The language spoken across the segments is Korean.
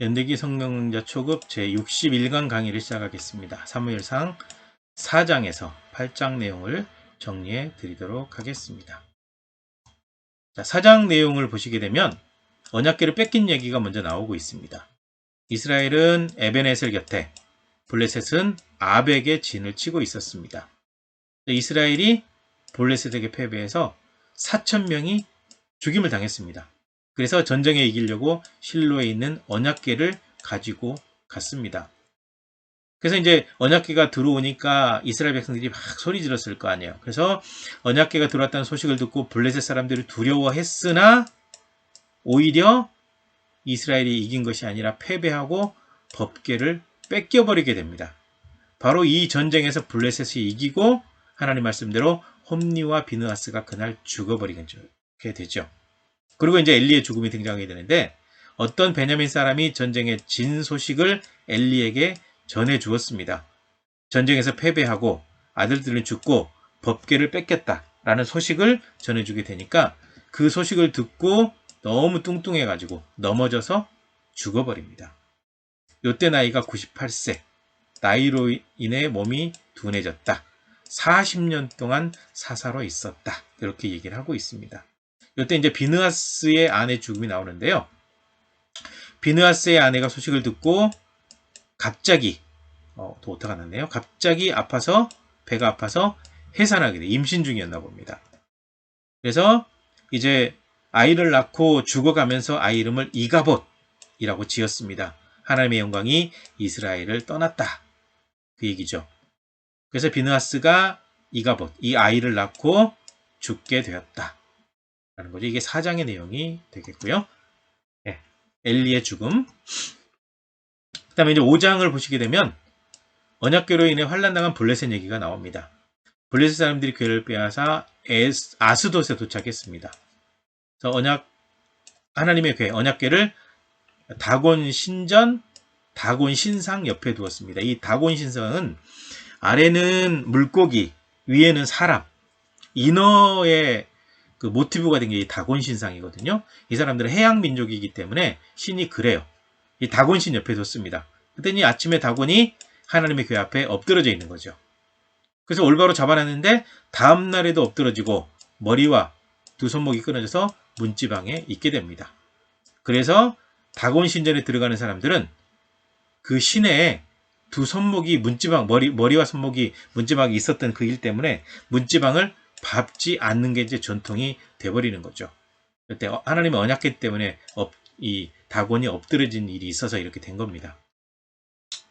연대기 성경강좌 초급 제61강 강의를 시작하겠습니다. 사무엘상 4장에서 8장 내용을 정리해 드리도록 하겠습니다. 자, 4장 내용을 보시게 되면 언약궤를 뺏긴 얘기가 먼저 나오고 있습니다. 이스라엘은 에벤에셀 곁에, 블레셋은 아벡의 진을 치고 있었습니다. 이스라엘이 블레셋에게 패배해서 4,000명이 죽임을 당했습니다. 그래서 전쟁에 이기려고 실로에 있는 언약궤를 가지고 갔습니다. 그래서 이제 언약궤가 들어오니까 이스라엘 백성들이 막 소리 질렀을 거 아니에요. 그래서 언약궤가 들어왔다는 소식을 듣고 블레셋 사람들이 두려워했으나 오히려 이스라엘이 이긴 것이 아니라 패배하고 법궤를 뺏겨버리게 됩니다. 바로 이 전쟁에서 블레셋이 이기고 하나님 말씀대로 홈리와 비느하스가 그날 죽어버리게 되죠. 그리고 이제 엘리의 죽음이 등장하게 되는데 어떤 베냐민 사람이 전쟁에 진 소식을 엘리에게 전해 주었습니다. 전쟁에서 패배하고 아들들은 죽고 법궤를 뺏겼다라는 소식을 전해주게 되니까 그 소식을 듣고 너무 뚱뚱해가지고 넘어져서 죽어버립니다. 이때 나이가 98세, 나이로 인해 몸이 둔해졌다. 40년 동안 사사로 있었다. 이렇게 얘기를 하고 있습니다. 이때 이제 비느하스의 아내 죽음이 나오는데요. 비느하스의 아내가 소식을 듣고 갑자기 또 오타가 났네요. 갑자기 아파서 배가 아파서 해산하게 돼. 임신 중이었나 봅니다. 그래서 이제 아이를 낳고 죽어가면서 아이 이름을 이가봇이라고 지었습니다. 하나님의 영광이 이스라엘을 떠났다. 그 얘기죠. 그래서 비느하스가 이가봇, 이 아이를 낳고 죽게 되었다. 라는 거죠. 이게 4장의 내용이 되겠고요. 네, 엘리의 죽음. 그 다음에 이제 5장을 보시게 되면 언약궤로 인해 환난당한 블레셋 얘기가 나옵니다. 블레셋 사람들이 궤를 빼앗아 아스돗에 도착했습니다. 그래서 하나님의 궤, 언약궤를 다곤 신전, 다곤 신상 옆에 두었습니다. 이 다곤 신상은 아래는 물고기, 위에는 사람, 인어의 그 모티브가 된 게 이 다곤 신상이거든요. 이 사람들은 해양 민족이기 때문에 신이 그래요. 이 다곤 신 옆에 뒀습니다. 그랬더니 아침에 다곤이 하나님의 궤 앞에 엎드러져 있는 거죠. 그래서 올바로 잡아놨는데 다음 날에도 엎드러지고 머리와 두 손목이 끊어져서 문지방에 있게 됩니다. 그래서 다곤 신전에 들어가는 사람들은 그 신에 두 손목이 문지방, 머리와 손목이 문지방이 있었던 그 일 때문에 문지방을 밟지 않는 게 이제 전통이 돼버리는 거죠. 그때 하나님의 언약궤 때문에 이 다곤이 엎드러진 일이 있어서 이렇게 된 겁니다.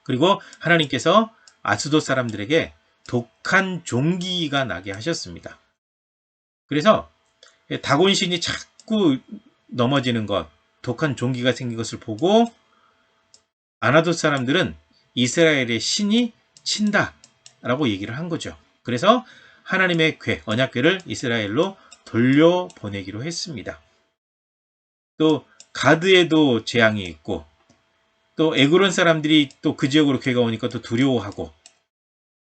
그리고 하나님께서 아스돗 사람들에게 독한 종기가 나게 하셨습니다. 그래서 다곤 신이 자꾸 넘어지는 것, 독한 종기가 생긴 것을 보고 아나돗 사람들은 이스라엘의 신이 친다라고 얘기를 한 거죠. 그래서 하나님의 궤, 언약궤를 이스라엘로 돌려보내기로 했습니다. 또 가드에도 재앙이 있고 또 에그론 사람들이 또 그 지역으로 궤가 오니까 또 두려워하고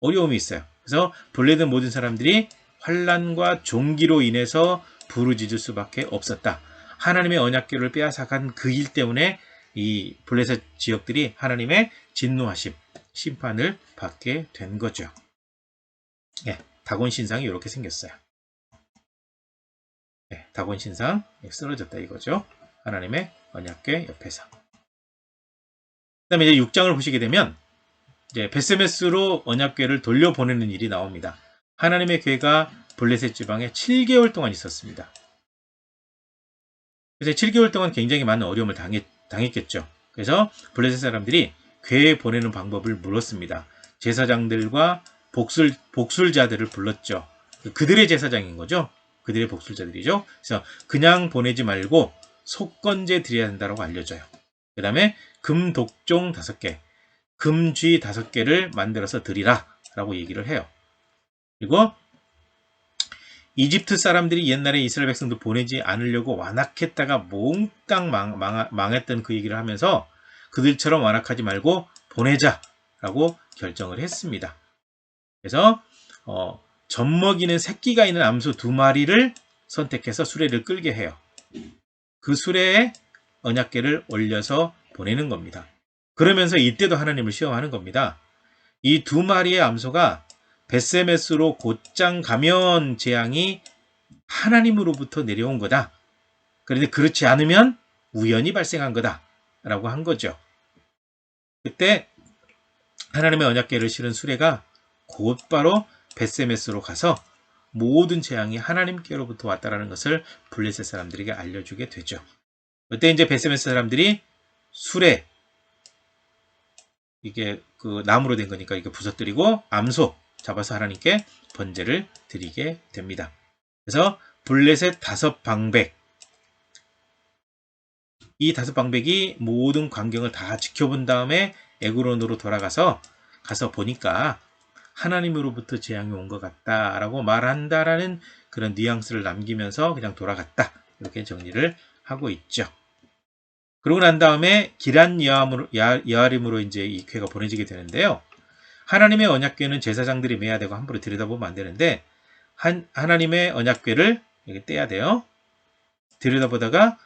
어려움이 있어요. 그래서 블레셋 모든 사람들이 환난과 종기로 인해서 부르짖을 수밖에 없었다. 하나님의 언약궤를 빼앗아간 그 일 때문에 이 블레셋 지역들이 하나님의 진노하심, 심판을 받게 된 거죠. 네, 다곤 신상이 이렇게 생겼어요. 네, 다곤 신상 쓰러졌다 이거죠. 하나님의 언약궤 옆에서. 그 다음에 이제 6장을 보시게 되면 이제 베스메스로 언약궤를 돌려보내는 일이 나옵니다. 하나님의 궤가 블레셋 지방에 7개월 동안 있었습니다. 그래서 7개월 동안 굉장히 많은 어려움을 당했겠죠. 그래서 블레셋 사람들이 궤에 보내는 방법을 물었습니다. 제사장들과 복술자들을 불렀죠. 그들의 제사장인 거죠. 그들의 복술자들이죠. 그래서 그냥 보내지 말고 속건제 드려야 한다고 알려줘요. 그 다음에 금 독종 5개, 금쥐 5개를 만들어서 드리라 라고 얘기를 해요. 그리고 이집트 사람들이 옛날에 이스라엘 백성들 보내지 않으려고 완악했다가 몽땅 망했던 그 얘기를 하면서 그들처럼 완악하지 말고 보내자라고 결정을 했습니다. 그래서 젖먹이는 새끼가 있는 암소 2마리를 선택해서 수레를 끌게 해요. 그 수레에 언약궤를 올려서 보내는 겁니다. 그러면서 이때도 하나님을 시험하는 겁니다. 이 두 마리의 암소가 벳세메스로 곧장 가면 재앙이 하나님으로부터 내려온 거다. 그런데 그렇지 않으면 우연히 발생한 거다 라고 한 거죠. 그때 하나님의 언약궤를 실은 수레가 곧바로 벳세메스로 가서 모든 재앙이 하나님께로부터 왔다라는 것을 블레셋 사람들에게 알려주게 되죠. 그때 이제 벳세메스 사람들이 수레, 이게 그 나무로 된 거니까 이게 부서뜨리고 암소 잡아서 하나님께 번제를 드리게 됩니다. 그래서 블레셋 5방백, 이 5방백이 모든 광경을 다 지켜본 다음에 에그론으로 돌아가서 보니까 하나님으로부터 재앙이 온 것 같다라고 말한다라는 그런 뉘앙스를 남기면서 그냥 돌아갔다, 이렇게 정리를 하고 있죠. 그러고 난 다음에 기란 여아림으로 이제 이 궤가 보내지게 되는데요. 하나님의 언약궤는 제사장들이 매야 되고 함부로 들여다보면 안 되는데 하나님의 언약궤를 여기 떼야 돼요. 들여다보다가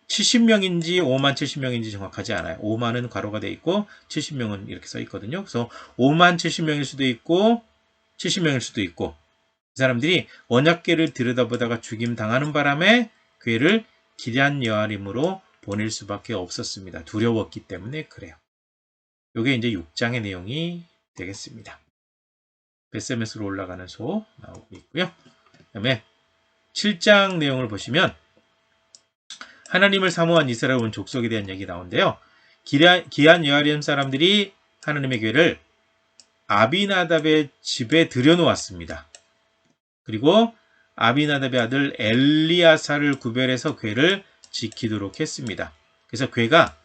70명인지 5만 70명인지 정확하지 않아요. 5만은 괄호가 되어 있고 70명은 이렇게 써 있거든요. 그래서 5만 70명일 수도 있고 70명일 수도 있고, 이 사람들이 언약궤를 들여다보다가 죽임 당하는 바람에 궤를 기란 여아림으로 보낼 수밖에 없었습니다. 두려웠기 때문에 그래요. 이게 이제 6장의 내용이 되겠습니다. 벳세메스로 올라가는 소 나오고 있고요. 그 다음에 7장 내용을 보시면 하나님을 사모한 이스라엘 온 족속에 대한 얘기 나오는데요. 기한 여아림 사람들이 하나님의 궤를 아비나답의 집에 들여놓았습니다. 그리고 아비나답의 아들 엘리아사를 구별해서 궤를 지키도록 했습니다. 그래서 궤가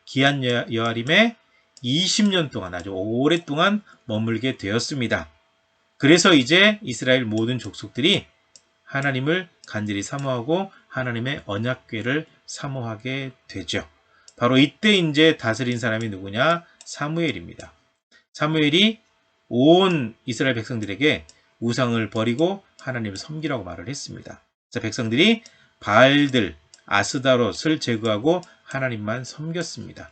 기한 여아림에 20년 동안, 아주 오랫동안 머물게 되었습니다. 그래서 이제 이스라엘 모든 족속들이 하나님을 간절히 사모하고 하나님의 언약궤를 사모하게 되죠. 바로 이때 이제 다스린 사람이 누구냐? 사무엘입니다. 사무엘이 온 이스라엘 백성들에게 우상을 버리고 하나님을 섬기라고 말을 했습니다. 그래서 백성들이 바알들, 아스다롯을 제거하고 하나님만 섬겼습니다.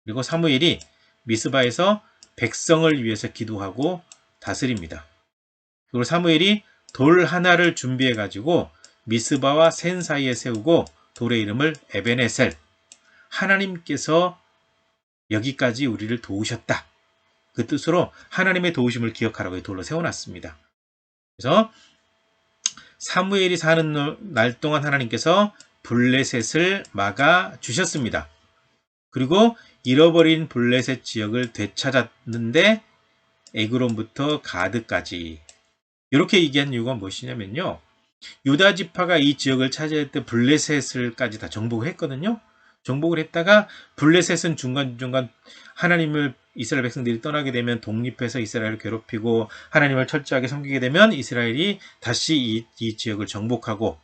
그리고 사무엘이 미스바에서 백성을 위해서 기도하고 다스립니다. 그리고 사무엘이 돌 하나를 준비해 가지고 미스바와 센 사이에 세우고 돌의 이름을 에베네셀, 하나님께서 여기까지 우리를 도우셨다, 그 뜻으로 하나님의 도우심을 기억하라고 이 돌로 세워놨습니다. 그래서 사무엘이 사는 날 동안 하나님께서 블레셋을 막아 주셨습니다. 그리고 잃어버린 블레셋 지역을 되찾았는데 에그론부터 가드까지, 이렇게 얘기한 이유가 무엇이냐면요, 유다 지파가 이 지역을 차지할 때 블레셋을까지 다 정복을 했거든요. 정복을 했다가 블레셋은 중간중간 하나님을 이스라엘 백성들이 떠나게 되면 독립해서 이스라엘을 괴롭히고 하나님을 철저하게 섬기게 되면 이스라엘이 다시 이 지역을 정복하고,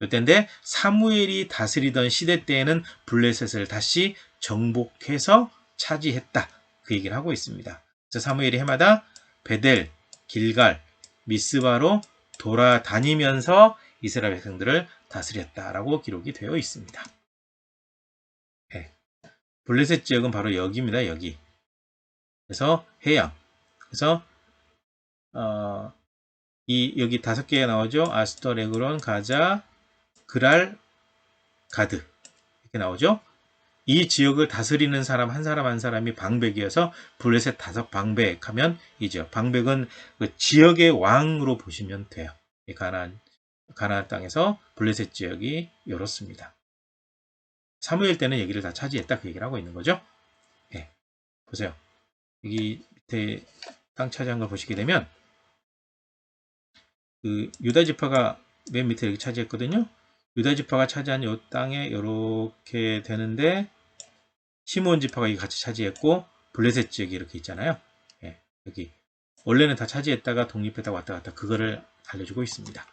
이때인데 사무엘이 다스리던 시대 때에는 블레셋을 다시 정복해서 차지했다, 그 얘기를 하고 있습니다. 그래서 사무엘이 해마다 베델, 길갈, 미스바로 돌아다니면서 이스라엘 백성들을 다스렸다라고 기록이 되어 있습니다. 네. 블레셋 지역은 바로 여기입니다. 여기. 그래서 해양. 그래서 여기 5개가 나오죠. 아스터, 에그론, 가자, 그랄, 가드, 이렇게 나오죠. 이 지역을 다스리는 사람 한 사람 한 사람이 방백이어서 블레셋 5방백 하면 이 지역, 방백은 그 지역의 왕으로 보시면 돼요. 가나안 땅에서 블레셋 지역이 이렇습니다. 사무엘 때는 여기를 다 차지했다, 그 얘기를 하고 있는 거죠. 네. 보세요. 여기 밑에 땅 차지한 걸 보시게 되면 그 유다 지파가 맨 밑에 이렇게 차지했거든요. 유다 지파가 차지한 이 땅에 이렇게 되는데 시므온 지파가 이 같이 차지했고 블레셋 지역이 이렇게 있잖아요. 예, 여기 원래는 다 차지했다가 독립했다 왔다 갔다, 그거를 알려주고 있습니다.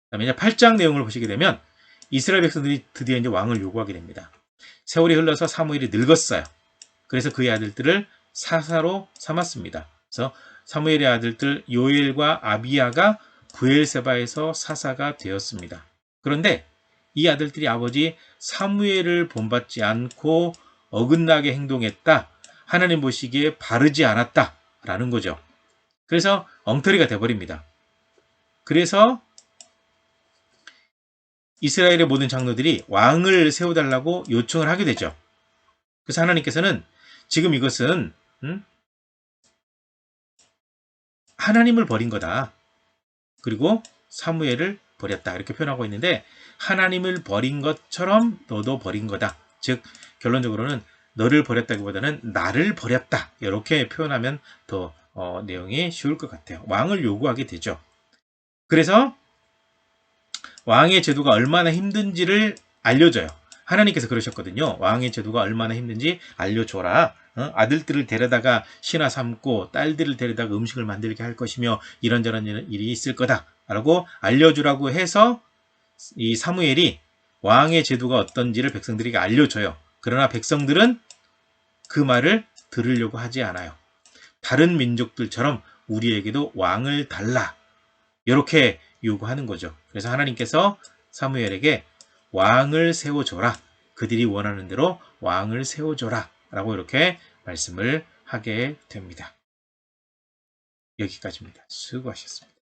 그다음에 이제 8장 내용을 보시게 되면 이스라엘 백성들이 드디어 이제 왕을 요구하게 됩니다. 세월이 흘러서 사무엘이 늙었어요. 그래서 그의 아들들을 사사로 삼았습니다. 그래서 사무엘의 아들들 요엘과 아비야가 브엘세바에서 사사가 되었습니다. 그런데 이 아들들이 아버지 사무엘을 본받지 않고 어긋나게 행동했다. 하나님 보시기에 바르지 않았다. 라는 거죠. 그래서 엉터리가 돼버립니다. 그래서 이스라엘의 모든 장로들이 왕을 세워달라고 요청을 하게 되죠. 그래서 하나님께서는 지금 이것은 하나님을 버린 거다. 그리고 사무엘을 버렸다. 이렇게 표현하고 있는데 하나님을 버린 것처럼 너도 버린 거다. 즉 결론적으로는 너를 버렸다기보다는 나를 버렸다. 이렇게 표현하면 더 내용이 쉬울 것 같아요. 왕을 요구하게 되죠. 그래서 왕의 제도가 얼마나 힘든지를 알려줘요. 하나님께서 그러셨거든요. 왕의 제도가 얼마나 힘든지 알려줘라. 아들들을 데려다가 신하 삼고 딸들을 데려다가 음식을 만들게 할 것이며 이런저런 일이 있을 거다 라고 알려주라고 해서 이 사무엘이 왕의 제도가 어떤지를 백성들에게 알려줘요. 그러나 백성들은 그 말을 들으려고 하지 않아요. 다른 민족들처럼 우리에게도 왕을 달라 이렇게 요구하는 거죠. 그래서 하나님께서 사무엘에게 왕을 세워줘라. 그들이 원하는 대로 왕을 세워줘라. 라고 이렇게 말씀을 하게 됩니다. 여기까지입니다. 수고하셨습니다.